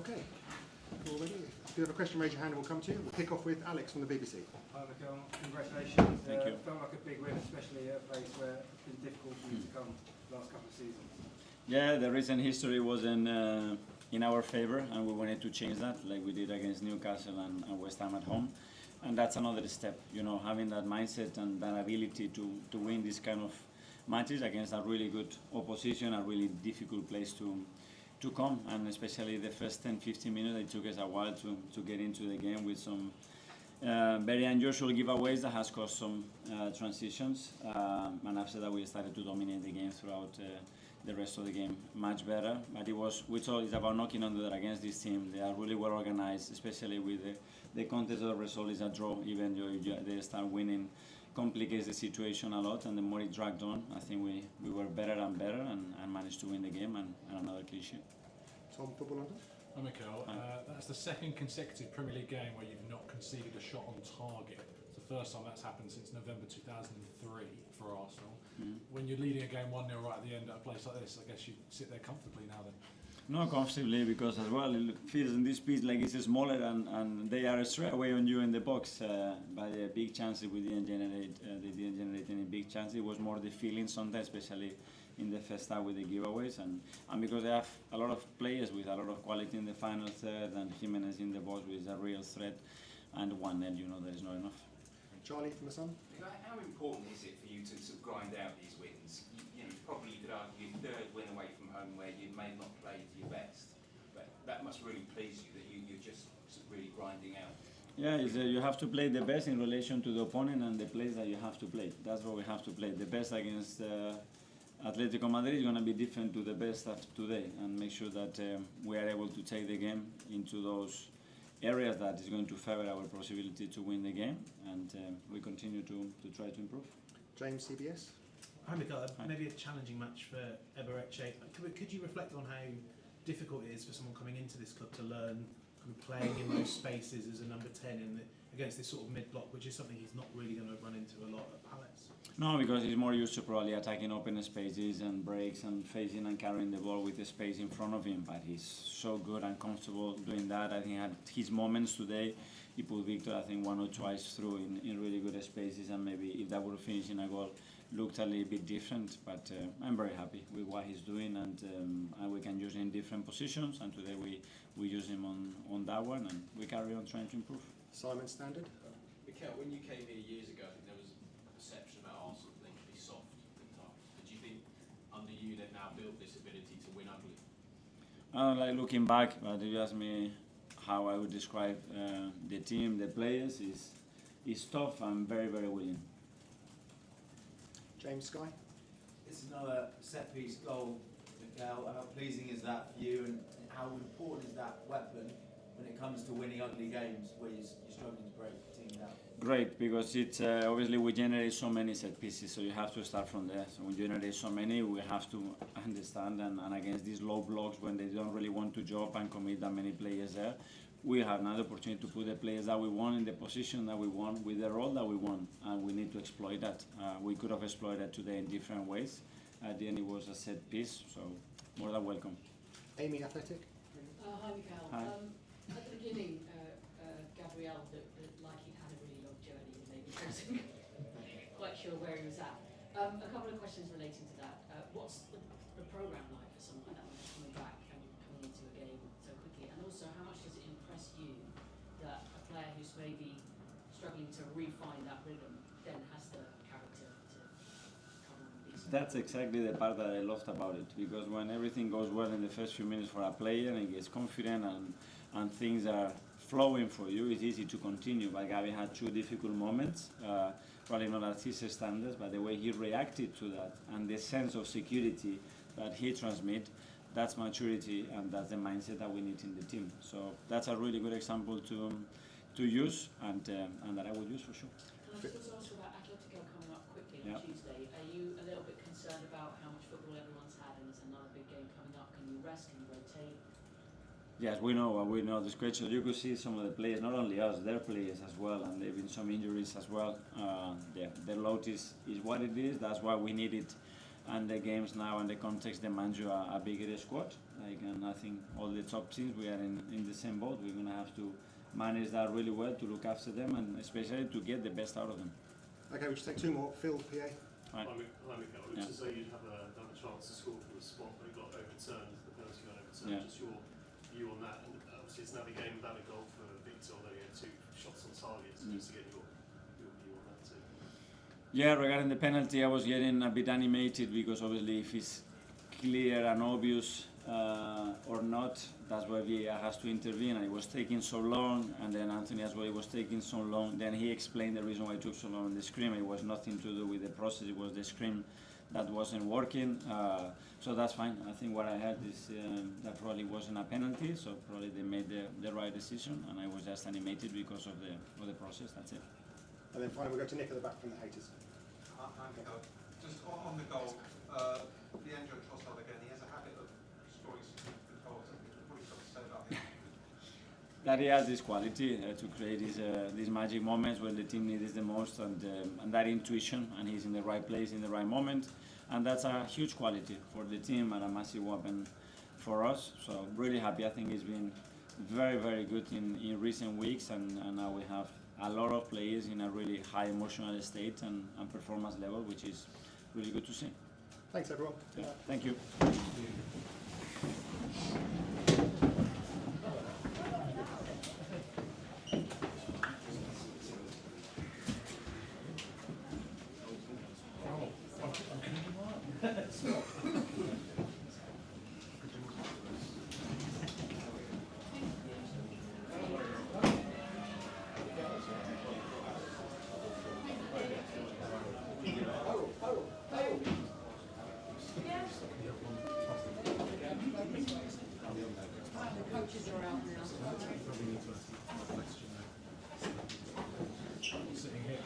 Okay, all ready? If you have a question, raise your hand and we'll come to you. We'll kick off with Alex from the BBC. Hi Michael, congratulations. Thank you. Felt like a big win, especially at a place where it's been difficult for you to come the last couple of seasons. Yeah, the recent history was in our favour, and we wanted to change that, like we did against Newcastle and West Ham at home. And that's another step, you know, having that mindset and that ability to win this kind of matches against a really good opposition, a really difficult place to come, and especially the first 10-15 minutes, it took us a while to get into the game with some very unusual giveaways that has caused some transitions, and after that we started to dominate the game throughout the rest of the game much better. But we thought it's about knocking on the door against this team. They are really well organized, especially with the context of the result is a draw. Even though they start winning, complicates the situation a lot, and the more it dragged on, I think we were better and better and managed to win the game and another clean sheet. Tom, Football London. Hi Mikel, that's the second consecutive Premier League game where you've not conceded a shot on target. It's the first time that's happened since November 2003 for Arsenal. When you're leading a game 1-0 right at the end at a place like this, I guess you sit there comfortably now then. Not comfortably, because as well it feels in this pitch like it's smaller and they are straight away on you in the box. By the big chances we didn't generate, they didn't generate any big chances. It was more the feeling sometimes, especially in the first half with the giveaways, and because they have a lot of players with a lot of quality in the final third, and Jimenez in the box with a real threat, and 1-0, you know, there is not enough. Charlie from The Sun. How important is it for you to sort of grind out these wins? You know, probably you could argue your third win away from home where you may not play to your best, but that must really please you that you're just sort of really grinding out. Yeah, you have to play the best in relation to the opponent and the place that you have to play. That's what we have to play. The best against Atletico Madrid is going to be different to the best of today, and make sure that we are able to take the game into those areas that is going to favor our possibility to win the game, and we continue to try to improve. James, CBS. Hi Mikel, maybe a challenging match for Ebereche. Could you reflect on how difficult it is for someone coming into this club to learn playing in those spaces as a number 10 against this sort of mid-block, which is something he's not really going to run into a lot at Palace? No, because he's more used to probably attacking open spaces and breaks and facing and carrying the ball with the space in front of him, but he's so good and comfortable doing that. I think he had his moments today. He put Victor, I think, 1 or twice through in really good spaces, and maybe if that would finish in a goal, looked a little bit different, but I'm very happy with what he's doing, and we can use him in different positions, and today we use him on that one, and we carry on trying to improve. Simon Standard. Mikel, when you came here years ago, I think there was a perception about Arsenal that they could be soft at times. But do you think under you they've now built this ability to win ugly? I don't like looking back, but if you ask me how I would describe the team, the players, is tough and very, very willing. James, Sky. It's another set-piece goal, Mikel. How pleasing is that for you, and how important is that weapon when it comes to winning ugly games where you're struggling to break teams out? Great, because it's obviously we generate so many set pieces, so you have to start from there. So we generate so many, we have to understand, and against these low blocks when they don't really want to jump and commit that many players there, we have another opportunity to put the players that we want in the position that we want with the role that we want, and we need to exploit that. We could have exploited that today in different ways. At the end, it was a set piece, so more than welcome. Amy, Athletic. Hi, Mikel. Hi. At the beginning, Gabriel looked like he'd had a really long journey and maybe wasn't quite sure where he was at. A couple of questions relating to that. What's the programme like for someone like that when they're coming back and coming into a game so quickly? And also, how much does it impress you that a player who's maybe struggling to refine that rhythm then has the character to come on and be so? That's exactly the part that I loved about it, because when everything goes well in the first few minutes for a player and he gets confident and things are flowing for you, it's easy to continue. But Gabi had 2 difficult moments, probably not at his standards, but the way he reacted to that and the sense of security that he transmits, that's maturity and that's the mindset that we need in the team. So that's a really good example to use and that I would use for sure. Can I just ask about Atletico coming up quickly on Yep. Tuesday? Are you a little bit concerned about how much football everyone's had and there's another big game coming up? Can you rest? Can you rotate? Yes, we know the schedule. You could see some of the players, not only us, their players as well, and there have been some injuries as well. The load is what it is. That's why we needed and the games now and the context demand you a bigger squad. Like, and I think all the top teams, we are in the same boat. We're going to have to manage that really well to look after them and especially to get the best out of them. Okay, we'll just take two more. Phil, PA. Right. Hi, Mikel. It Yeah. looks as though you'd have a chance to score from the spot, but it got overturned. The penalty got overturned. Yeah. Just your view on that. And obviously, it's now the game without a goal for Victor, although he had 2 shots on target. So just to get your view on that too. Yeah, regarding the penalty, I was getting a bit animated because obviously if it's clear and obvious or not, that's why VAR has to intervene. And it was taking so long, and then Anthony as well, it was taking so long. Then he explained the reason why it took so long in the scrim. It was nothing to do with the process, it was the scrim that wasn't working. So that's fine. I think what I heard is that probably wasn't a penalty, so probably they made the right decision, and I was just animated because of the process, that's it. And then finally we'll go to Nick at the back from the haters. Hi, Mikel. Just on the goal, Leandro Trossard again, he has a habit of scoring significant goals. What do you got to say about him? That he has this quality to create these magic moments when the team needs it the most, and that intuition, and he's in the right place in the right moment, and that's a huge quality for the team and a massive weapon for us. So really happy. I think he's been very, very good in recent weeks, and now we have a lot of players in a really high emotional state and performance level, which is really good to see. Thanks, everyone. Yeah, thank you. Coaches are out now. Sitting here.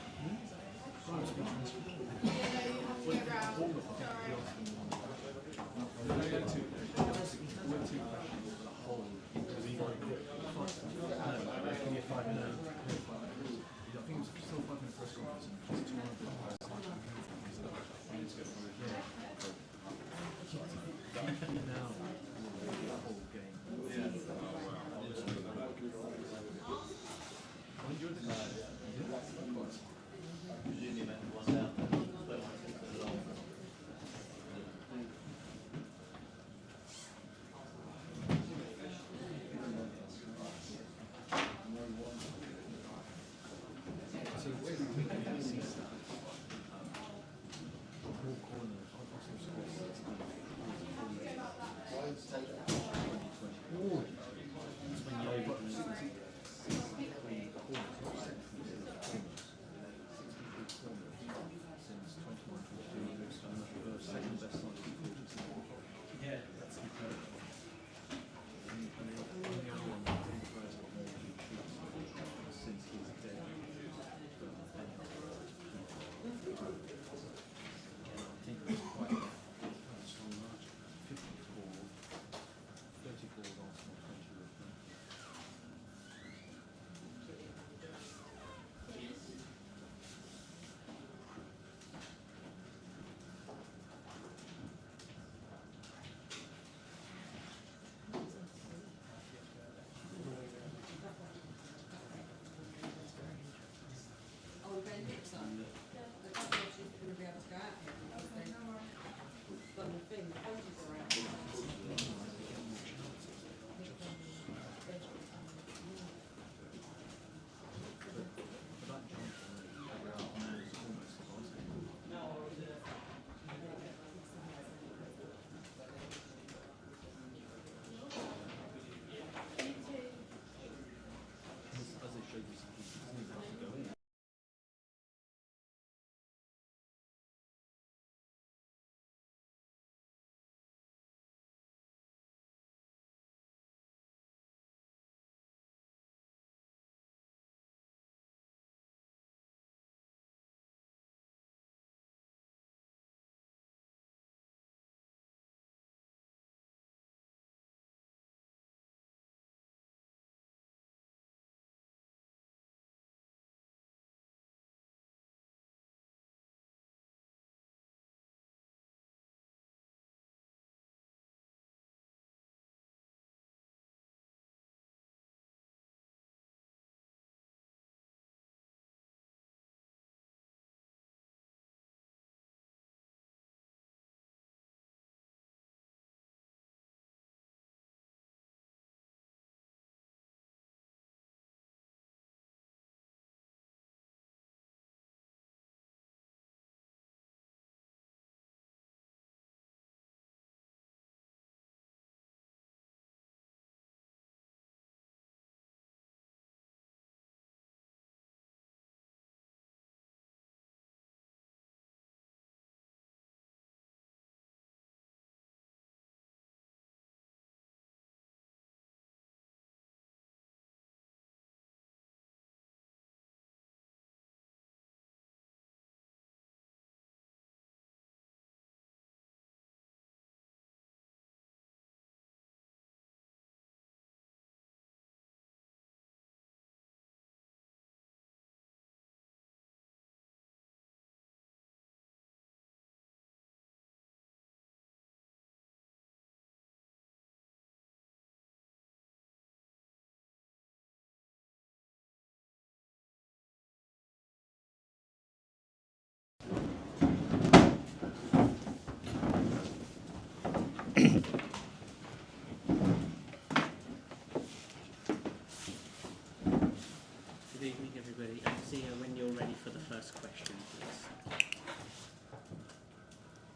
Good evening, everybody. Zia, when you're ready for the first question, please.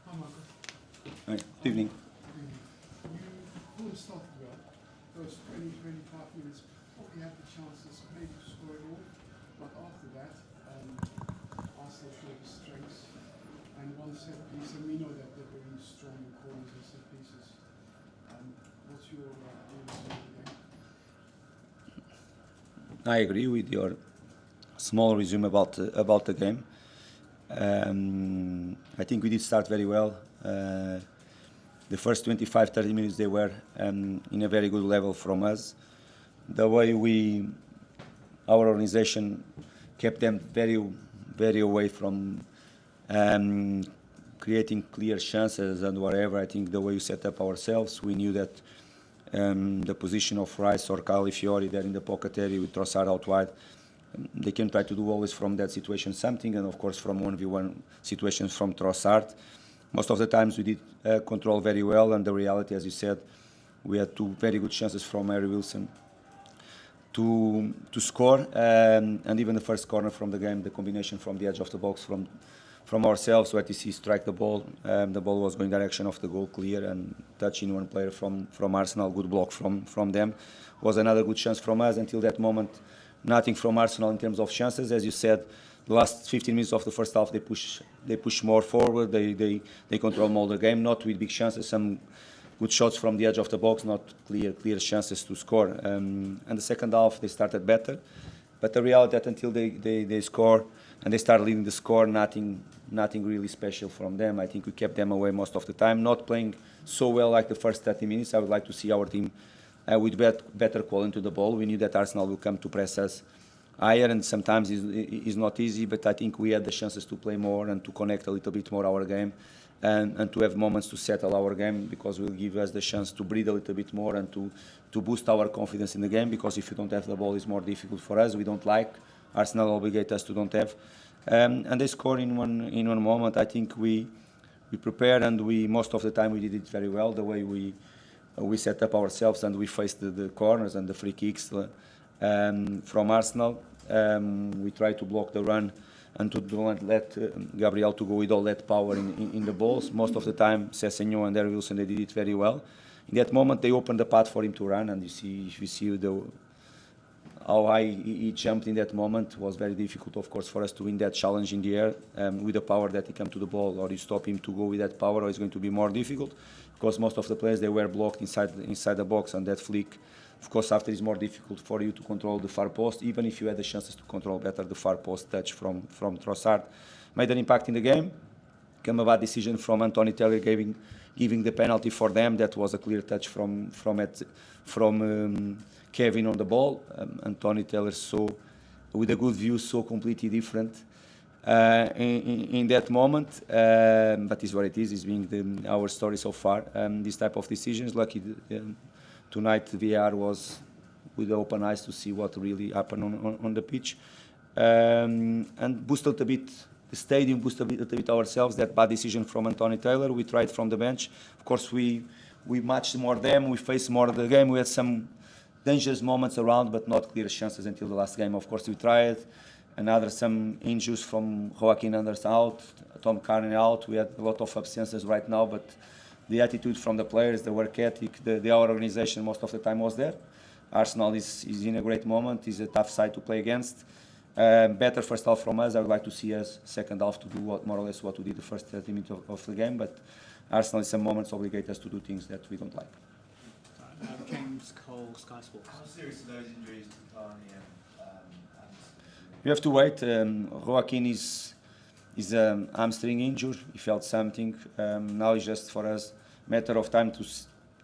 Hi, Michael. Right. Good evening. You all started well. Those 20-25 minutes, probably had the chances maybe to score it all, but after that, Arsenal showed the strengths and one set piece, and we know that they're very strong in corners and set pieces. What's your views on the game? I agree with your small resume about the game. I think we did start very well. The first 25-30 minutes they were in a very good level from us. The way our organization kept them very away from creating clear chances and whatever. I think the way we set up ourselves, we knew that the position of Rice or Calafiori there in the pocket area with Trossard out wide, they can try to do always from that situation something, and of course from 1v1 situations from Trossard. Most of the times we did control very well, and the reality, as you said, we had two very good chances from Harry Wilson to score, and even the first corner from the game, the combination from the edge of the box from ourselves, so ATC strike the ball was going direction of the goal clear and touching one player from Arsenal, good block from them, was another good chance from us. Until that moment, nothing from Arsenal in terms of chances. As you said, the last 15 minutes of the first half, they push more forward, they control more the game, not with big chances, some good shots from the edge of the box, not clear chances to score. And the second half, they started better, but the reality that until they score and they start leading the score, nothing really special from them. I think we kept them away most of the time, not playing so well like the first 30 minutes. I would like to see our team with better quality to the ball. We knew that Arsenal will come to press us higher, and sometimes it's not easy, but I think we had the chances to play more and to connect a little bit more our game and to have moments to settle our game, because it will give us the chance to breathe a little bit more and to boost our confidence in the game, because if you don't have the ball, it's more difficult for us. We don't like. Arsenal obligate us to don't have. And they score in one moment. I think we prepared, and most of the time we did it very well, the way we set up ourselves and we faced the corners and the free kicks from Arsenal. We try to block the run and to don't let Gabriel to go with all that power in the balls. Most of the time, Sessegnon and Harry Wilson, they did it very well. In that moment, they opened the path for him to run, and if you see how high he jumped in that moment, it was very difficult, of course, for us to win that challenge in the air with the power that he came to the ball, or you stop him to go with that power, or it's going to be more difficult, because most of the players, they were blocked inside the box, and that flick, of course, after it's more difficult for you to control the far post, even if you had the chances to control better the far post touch from Trossard. Made an impact in the game. Came a bad decision from Anthony Taylor giving the penalty for them. That was a clear touch from Kevin on the ball. Anthony Taylor with a good view, so completely different in that moment. But it's what it is. It's being our story so far. This type of decisions, lucky tonight VR was with open eyes to see what really happened on the pitch, and boosted a bit the stadium, boosted a bit ourselves. That bad decision from Anthony Taylor, we tried from the bench. Of course, we matched more them, we faced more the game. We had some dangerous moments around, but not clear chances until the last game. Of course, we tried. Some injuries from Joaquin Anderson out, Tom Carney out. We had a lot of absences right now, but the attitude from the players, the work ethic, our organization most of the time was there. Arsenal is in a great moment. It's a tough side to play against. Better first half from us. I would like to see us second half to do more or less what we did the first 30 minutes of the game. But Arsenal in some moments obligate us to do things that we don't like. James Cole, Sky Sports. How serious are those injuries to Carney and You have to wait. Joaquin is a hamstring injury. He felt something. Now it's just for us matter of time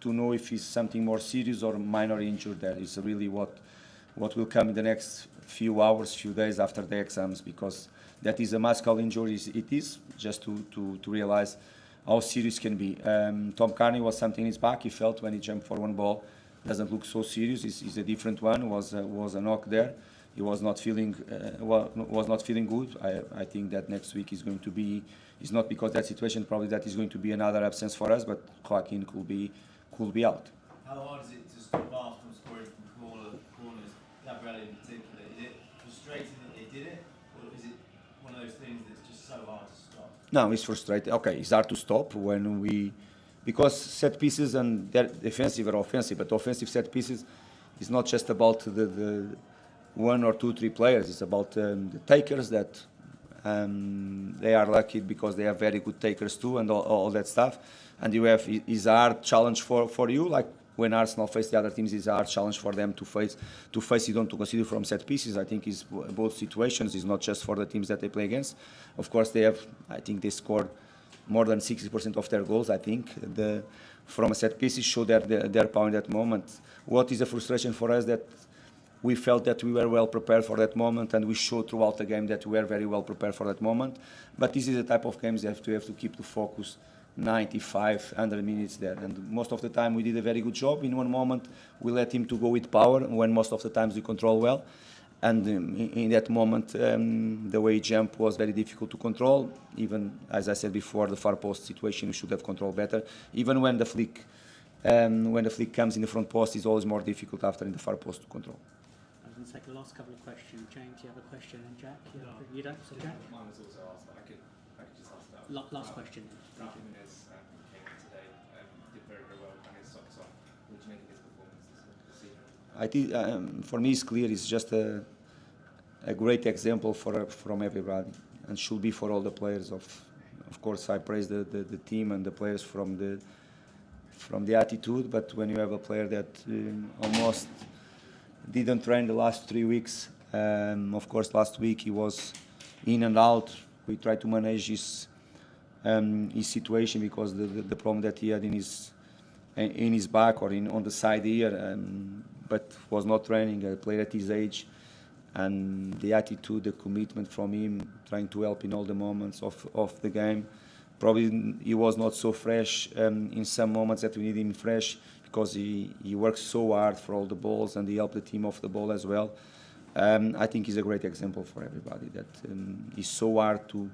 to know if it's something more serious or minor injury. That is really what will come in the next few hours, few days after the exams, because that is a muscle injury. It is just to realize how serious can be. Tom Carney was something in his back. He felt when he jumped for one ball. Doesn't look so serious. It's a different one. Was a knock there. He was not feeling good. I think that next week is going to be. It's not because that situation. Probably that is going to be another absence for us. But Joaquin could be out. How hard is it to stop Arsenal scoring from corners? Gabriel in particular. Is it frustrating so hard to stop? No, it's frustrating. Okay, it's hard to stop because set pieces and they're defensive or offensive, but offensive set pieces is not just about the 1 or 2, 3 players. It's about the takers that they are lucky because they have very good takers too, and all that stuff. And you have is a hard challenge for you, like when Arsenal face the other teams, it's a hard challenge for them to face it on to consider from set pieces. I think it's both situations. It's not just for the teams that they play against. Of course, I think they scored more than 60% of their goals. I think from a set pieces show their power in that moment. What is a frustration for us that we felt that we were well prepared for that moment, and we showed throughout the game that we were very well prepared for that moment. But this is the type of games you have to keep the focus 95, 100 minutes there. And most of the time we did a very good job. In one moment we let him to go with power, when most of the times we control well. And in that moment, the way he jumped was very difficult to control. Even, as I said before, the far post situation we should have controlled better. Even when the flick comes in the front post, it's always more difficult after in the far post to control. I was going to take the last couple of questions. James, you have a question, and Jack? You don't? So Jack? Mine was also asked, but I could just ask that. Last question. Jimenez came in today, did very, very well, and his socks on. What do you make of his performance this season? I think for me it's clear. It's just a great example from everybody, and should be for all the players. Of course, I praise the team and the players from the attitude. But when you have a player that almost didn't train the last 3 weeks, of course last week he was in and out. We tried to manage his situation because the problem that he had in his back or on the side here, but was not training. A player at his age, and the attitude, the commitment from him, trying to help in all the moments of the game. Probably he was not so fresh in some moments that we need him fresh, because he works so hard for all the balls, and he helped the team off the ball as well. I think he's a great example for everybody, that it's so hard to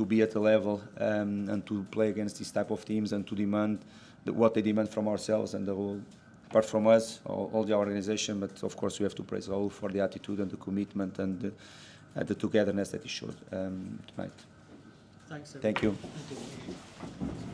be at the level and to play against this type of teams, and to demand what they demand from ourselves and the whole, apart from us, all the organization. But of course we have to praise Raul for the attitude and the commitment and the togetherness that he showed tonight. Thanks. Thank you. Thank you.